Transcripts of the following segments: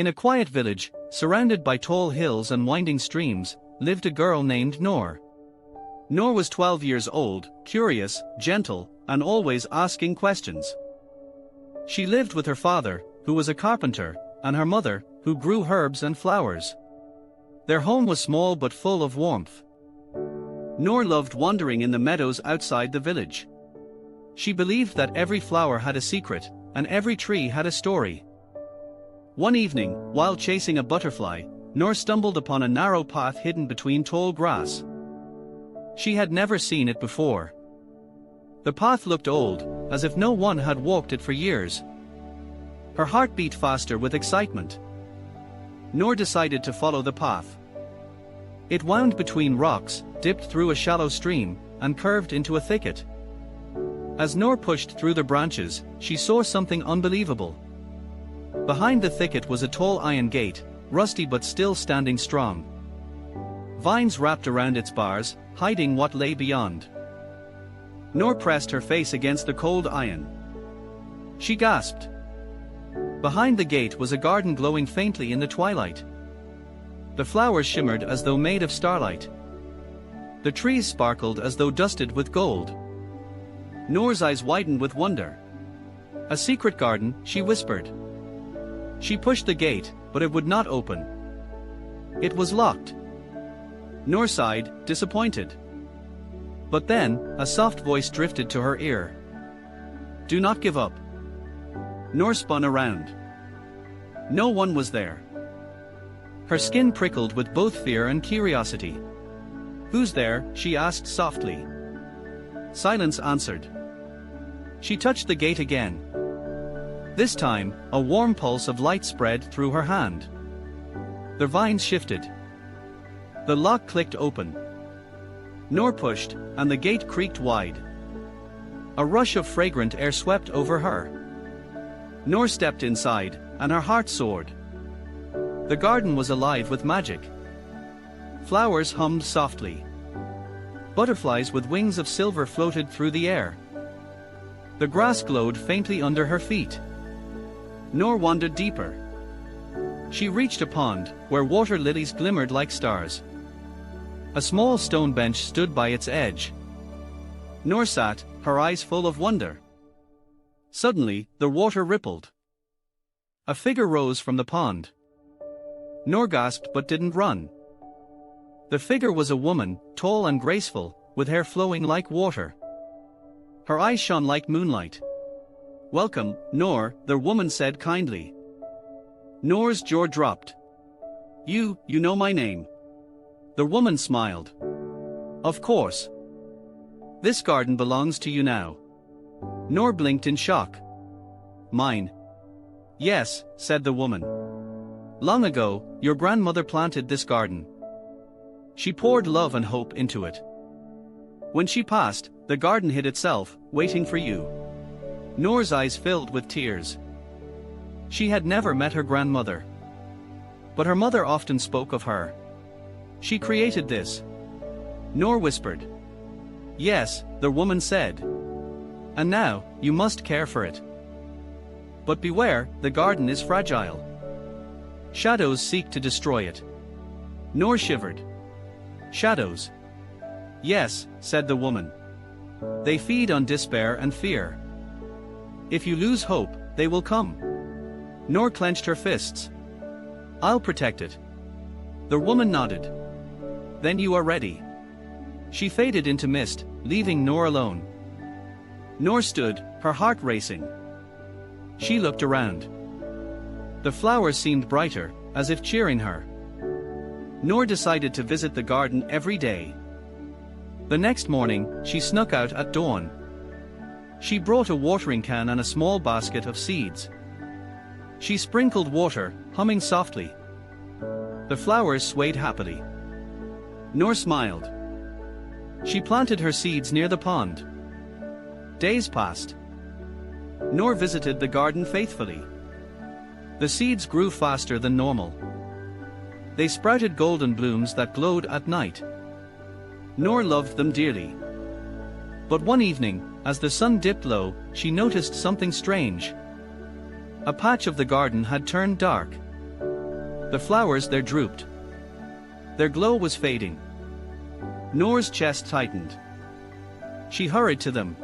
In a quiet village, surrounded by tall hills and winding streams, lived a girl named Noor. Noor was 12 years old, curious, gentle, and always asking questions. She lived with her father, who was a carpenter, and her mother, who grew herbs and flowers. Their home was small but full of warmth. Noor loved wandering in the meadows outside the village. She believed that every flower had a secret, and every tree had a story. One evening, while chasing a butterfly, Noor stumbled upon a narrow path hidden between tall grass. She had never seen it before. The path looked old, as if no one had walked it for years. Her heart beat faster with excitement. Noor decided to follow the path. It wound between rocks, dipped through a shallow stream, and curved into a thicket. As Noor pushed through the branches, she saw something unbelievable. Behind the thicket was a tall iron gate, rusty but still standing strong. Vines wrapped around its bars, hiding what lay beyond. Noor pressed her face against the cold iron. She gasped. Behind the gate was a garden glowing faintly in the twilight. The flowers shimmered as though made of starlight. The trees sparkled as though dusted with gold. Noor's eyes widened with wonder. "A secret garden," she whispered. She pushed the gate, but it would not open. It was locked. Noor sighed, disappointed. But then, a soft voice drifted to her ear. "Do not give up." Noor spun around. No one was there. Her skin prickled with both fear and curiosity. "Who's there?" she asked softly. Silence answered. She touched the gate again. This time, a warm pulse of light spread through her hand. The vines shifted. The lock clicked open. Noor pushed, and the gate creaked wide. A rush of fragrant air swept over her. Noor stepped inside, and her heart soared. The garden was alive with magic. Flowers hummed softly. Butterflies with wings of silver floated through the air. The grass glowed faintly under her feet. Noor wandered deeper. She reached a pond, where water lilies glimmered like stars. A small stone bench stood by its edge. Noor sat, her eyes full of wonder. Suddenly, the water rippled. A figure rose from the pond. Noor gasped but didn't run. The figure was a woman, tall and graceful, with hair flowing like water. Her eyes shone like moonlight. "Welcome, Noor," the woman said kindly. Noor's jaw dropped. You know my name." The woman smiled. "Of course. This garden belongs to you now." Noor blinked in shock. "Mine?" "Yes," said the woman. "Long ago, your grandmother planted this garden. She poured love and hope into it. When she passed, the garden hid itself, waiting for you." Noor's eyes filled with tears. She had never met her grandmother. But her mother often spoke of her. "She created this." Noor whispered. "Yes," the woman said. "And now, you must care for it. But beware, the garden is fragile. Shadows seek to destroy it." Noor shivered. "Shadows?" "Yes," said the woman. "They feed on despair and fear. If you lose hope, they will come." Noor clenched her fists. "I'll protect it." The woman nodded. "Then you are ready." She faded into mist, leaving Noor alone. Noor stood, her heart racing. She looked around. The flowers seemed brighter, as if cheering her. Noor decided to visit the garden every day. The next morning, she snuck out at dawn. She brought a watering can and a small basket of seeds. She sprinkled water, humming softly. The flowers swayed happily. Noor smiled. She planted her seeds near the pond. Days passed. Noor visited the garden faithfully. The seeds grew faster than normal. They sprouted golden blooms that glowed at night. Noor loved them dearly. But one evening, as the sun dipped low, she noticed something strange. A patch of the garden had turned dark. The flowers there drooped. Their glow was fading. Noor's chest tightened. She hurried to them.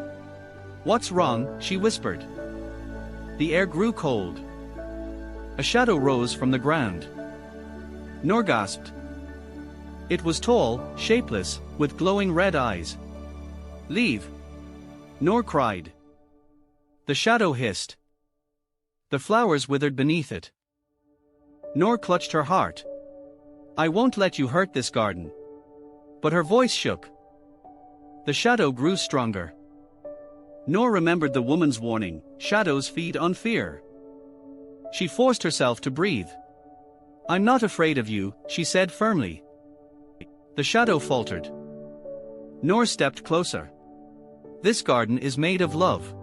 "What's wrong?" she whispered. The air grew cold. A shadow rose from the ground. Noor gasped. It was tall, shapeless, with glowing red eyes. "Leave!" Noor cried. The shadow hissed. The flowers withered beneath it. Noor clutched her heart. "I won't let you hurt this garden." But her voice shook. The shadow grew stronger. Noor remembered the woman's warning, shadows feed on fear. She forced herself to breathe. "I'm not afraid of you," she said firmly. The shadow faltered. Noor stepped closer. "This garden is made of love.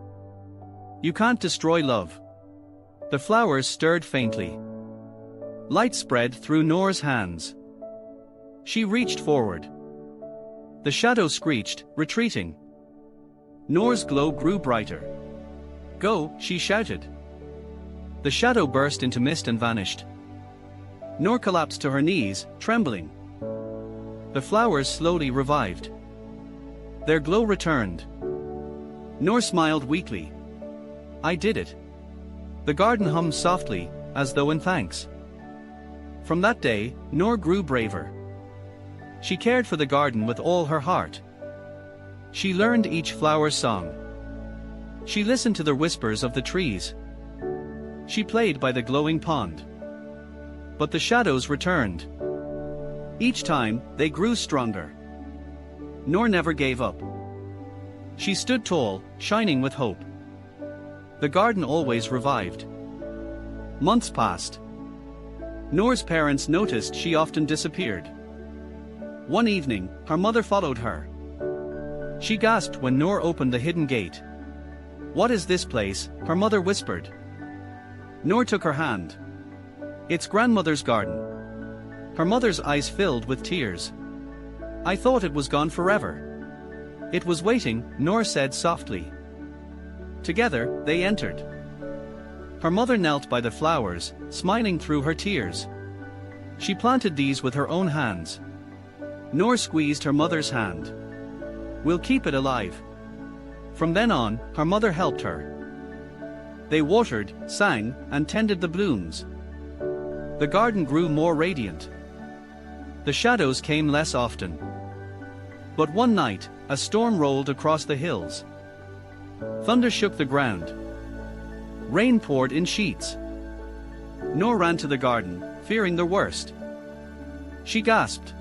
You can't destroy love." The flowers stirred faintly. Light spread through Noor's hands. She reached forward. The shadow screeched, retreating. Noor's glow grew brighter. "Go," she shouted. The shadow burst into mist and vanished. Noor collapsed to her knees, trembling. The flowers slowly revived. Their glow returned. Noor smiled weakly. "I did it." The garden hummed softly, as though in thanks. From that day, Noor grew braver. She cared for the garden with all her heart. She learned each flower's song. She listened to the whispers of the trees. She played by the glowing pond. But the shadows returned. Each time, they grew stronger. Noor never gave up. She stood tall, shining with hope. The garden always revived. Months passed. Noor's parents noticed she often disappeared. One evening, her mother followed her. She gasped when Noor opened the hidden gate. "What is this place?" her mother whispered. Noor took her hand. "It's grandmother's garden." Her mother's eyes filled with tears. "I thought it was gone forever." "It was waiting," Noor said softly. Together, they entered. Her mother knelt by the flowers, smiling through her tears. She planted these with her own hands. Noor squeezed her mother's hand. "We'll keep it alive." From then on, her mother helped her. They watered, sang, and tended the blooms. The garden grew more radiant. The shadows came less often. But one night, a storm rolled across the hills. Thunder shook the ground. Rain poured in sheets. Noor ran to the garden, fearing the worst. She gasped.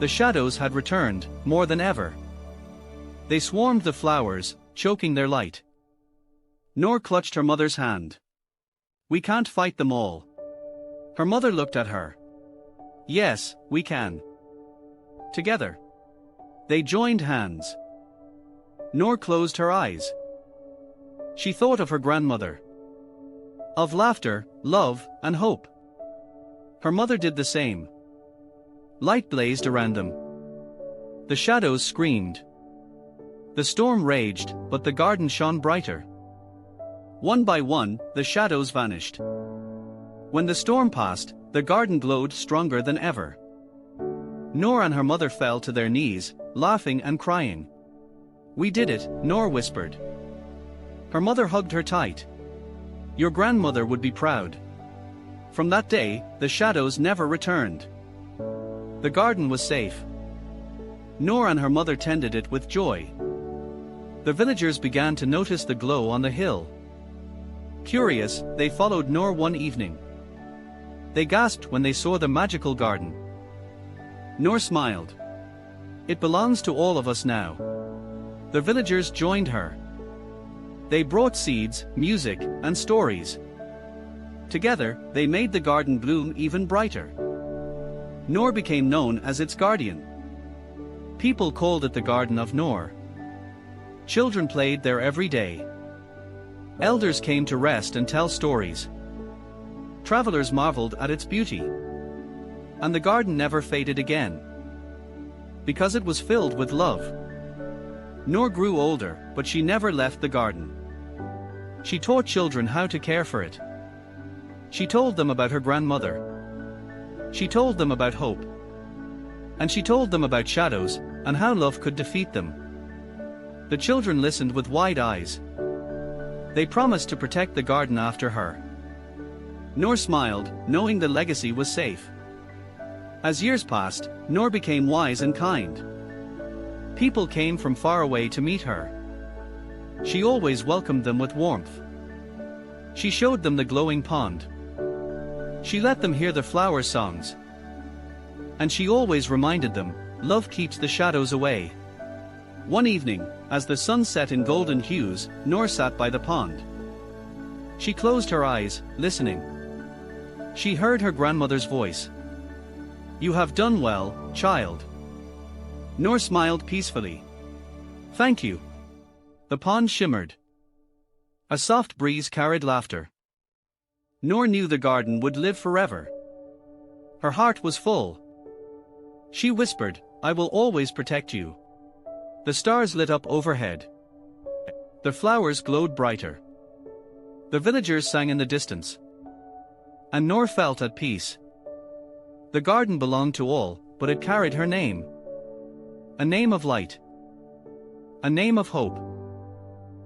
The shadows had returned, more than ever. They swarmed the flowers, choking their light. Noor clutched her mother's hand. "We can't fight them all." Her mother looked at her. "Yes, we can." Together. They joined hands. Noor closed her eyes. She thought of her grandmother. Of laughter, love, and hope. Her mother did the same. Light blazed around them. The shadows screamed. The storm raged, but the garden shone brighter. One by one, the shadows vanished. When the storm passed, the garden glowed stronger than ever. Noor and her mother fell to their knees, laughing and crying. "We did it," Noor whispered. Her mother hugged her tight. "Your grandmother would be proud." From that day, the shadows never returned. The garden was safe. Noor and her mother tended it with joy. The villagers began to notice the glow on the hill. Curious, they followed Noor one evening. They gasped when they saw the magical garden. Noor smiled. "It belongs to all of us now." The villagers joined her. They brought seeds, music, and stories. Together, they made the garden bloom even brighter. Noor became known as its guardian. People called it the Garden of Noor. Children played there every day. Elders came to rest and tell stories. Travelers marveled at its beauty. And the garden never faded again. Because it was filled with love. Noor grew older, but she never left the garden. She taught children how to care for it. She told them about her grandmother. She told them about hope. And she told them about shadows, and how love could defeat them. The children listened with wide eyes. They promised to protect the garden after her. Noor smiled, knowing the legacy was safe. As years passed, Noor became wise and kind. People came from far away to meet her. She always welcomed them with warmth. She showed them the glowing pond. She let them hear the flower songs. And she always reminded them, love keeps the shadows away. One evening, as the sun set in golden hues, Noor sat by the pond. She closed her eyes, listening. She heard her grandmother's voice. "You have done well, child." Noor smiled peacefully. "Thank you." The pond shimmered. A soft breeze carried laughter. Noor knew the garden would live forever. Her heart was full. She whispered, "I will always protect you." The stars lit up overhead. The flowers glowed brighter. The villagers sang in the distance. And Noor felt at peace. The garden belonged to all, but it carried her name. A name of light. A name of hope.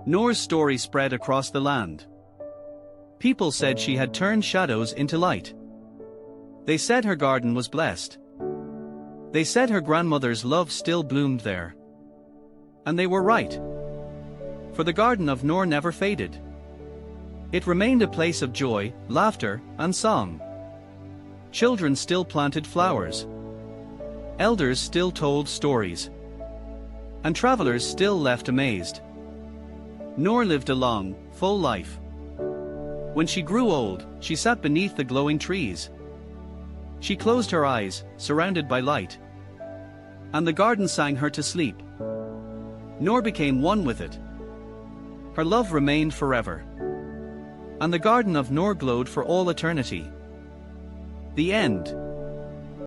Noor's story spread across the land. People said she had turned shadows into light. They said her garden was blessed. They said her grandmother's love still bloomed there. And they were right. For the garden of Noor never faded. It remained a place of joy, laughter, and song. Children still planted flowers. Elders still told stories. And travelers still left amazed. Noor lived a long, full life. When she grew old, she sat beneath the glowing trees. She closed her eyes, surrounded by light. And the garden sang her to sleep. Noor became one with it. Her love remained forever. And the garden of Noor glowed for all eternity. The end.